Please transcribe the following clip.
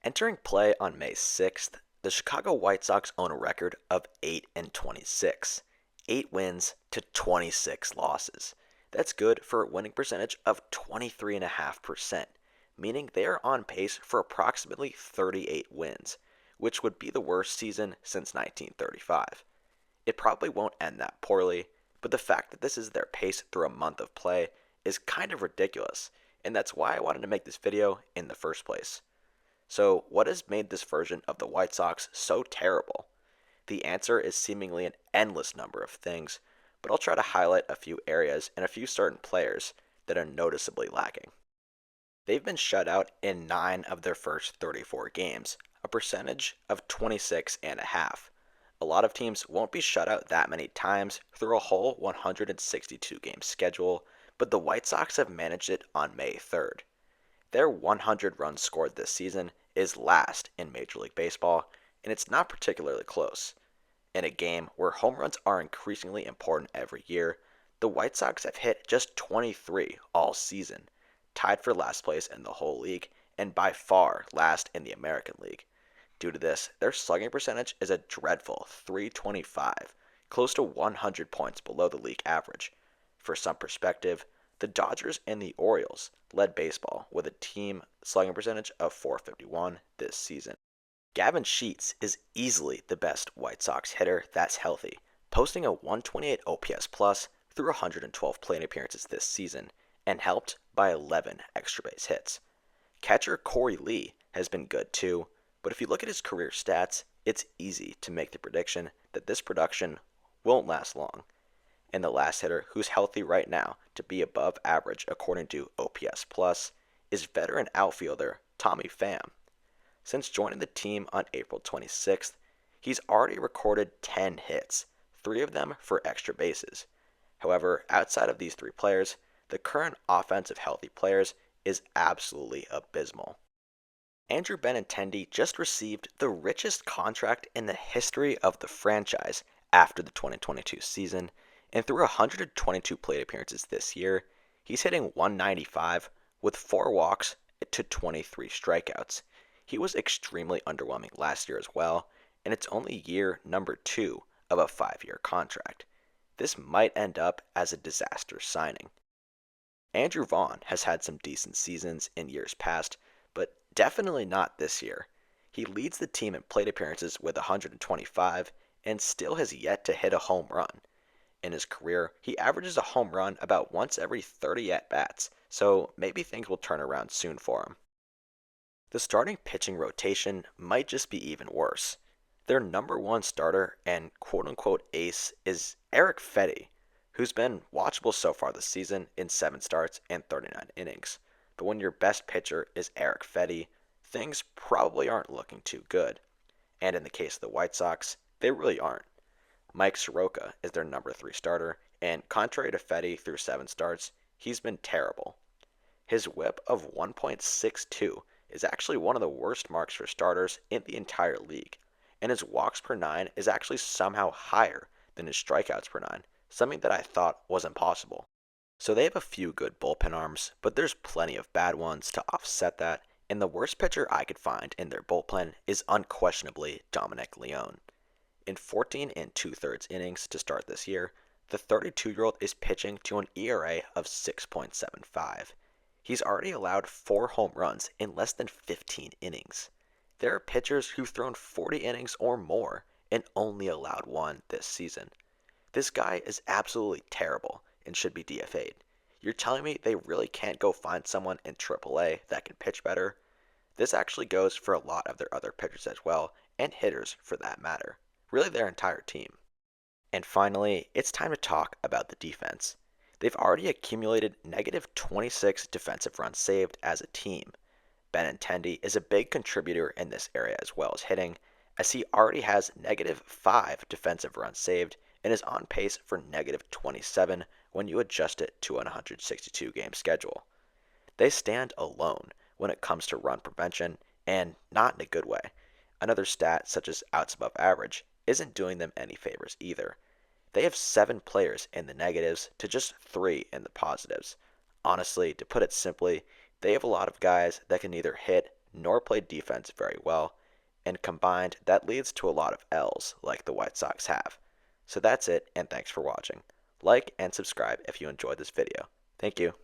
Entering play on May 6th, the Chicago White Sox own a record of 8-26, 8 wins to 26 losses. That's good for a winning percentage of 23.5%, meaning they are on pace for approximately 38 wins, which would be the worst season since 1935. It probably won't end that poorly, but the fact that this is their pace through a month of play is kind of ridiculous, and that's why I wanted to make this video in the first place. So, what has made this version of the White Sox so terrible? The answer is seemingly an endless number of things, but I'll try to highlight a few areas and a few certain players that are noticeably lacking. They've been shut out in 9 of their first 34 games, a percentage of 26.5. A lot of teams won't be shut out that many times through a whole 162 game schedule, but the White Sox have managed it on May 3rd. Their 100 runs scored this season is last in Major League Baseball, and it's not particularly close. In a game where home runs are increasingly important every year, the White Sox have hit just 23 all season, tied for last place in the whole league, and by far last in the American League. Due to this, their slugging percentage is a dreadful 325, close to 100 points below the league average. For some perspective, the Dodgers and the Orioles led baseball with a team slugging percentage of 451 this season. Gavin Sheets is easily the best White Sox hitter that's healthy, posting a 128 OPS plus through 112 plate appearances this season, and helped by 11 extra base hits. Catcher Corey Lee has been good too, but if you look at his career stats, it's easy to make the prediction that this production won't last long. And the last hitter who's healthy right now to be above average according to OPS Plus is veteran outfielder Tommy Pham. Since joining the team on April 26th, he's already recorded 10 hits, 3 of them for extra bases. However, outside of these 3 players, the current offensive healthy players is absolutely abysmal. Andrew Benintendi just received the richest contract in the history of the franchise after the 2022 season, and through 122 plate appearances this year, he's hitting 195 with 4 walks to 23 strikeouts. He was extremely underwhelming last year as well, and it's only year number 2 of a 5-year contract. This might end up as a disaster signing. Andrew Vaughn has had some decent seasons in years past, but definitely not this year. He leads the team in plate appearances with 125 and still has yet to hit a home run. In his career, he averages a home run about once every 30 at-bats, so maybe things will turn around soon for him. The starting pitching rotation might just be even worse. Their number 1 starter and quote-unquote ace is Erick Fedde, who's been watchable so far this season in 7 starts and 39 innings. But when your best pitcher is Erick Fedde, things probably aren't looking too good. And in the case of the White Sox, they really aren't. Mike Soroka is their number 3 starter, and contrary to Fedde through 7 starts, he's been terrible. His whip of 1.62 is actually one of the worst marks for starters in the entire league, and his walks per 9 is actually somehow higher than his strikeouts per 9, something that I thought was impossible. So they have a few good bullpen arms, but there's plenty of bad ones to offset that, and the worst pitcher I could find in their bullpen is unquestionably Dominic Leone. In 14 and 2/3 innings to start this year, the 32-year-old is pitching to an ERA of 6.75. He's already allowed 4 home runs in less than 15 innings. There are pitchers who've thrown 40 innings or more and only allowed 1 this season. This guy is absolutely terrible and should be DFA'd. You're telling me they really can't go find someone in AAA that can pitch better? This actually goes for a lot of their other pitchers as well, and hitters for that matter. Really their entire team. And finally, it's time to talk about the defense. They've already accumulated negative 26 defensive runs saved as a team. Benintendi is a big contributor in this area as well as hitting, as he already has negative 5 defensive runs saved and is on pace for negative 27 when you adjust it to a 162 game schedule. They stand alone when it comes to run prevention, and not in a good way. Another stat, such as outs above average, isn't doing them any favors either. They have 7 players in the negatives to just 3 in the positives. Honestly, to put it simply, they have a lot of guys that can neither hit nor play defense very well, and combined that leads to a lot of L's like the White Sox have. So that's it, and thanks for watching. Like and subscribe if you enjoyed this video. Thank you.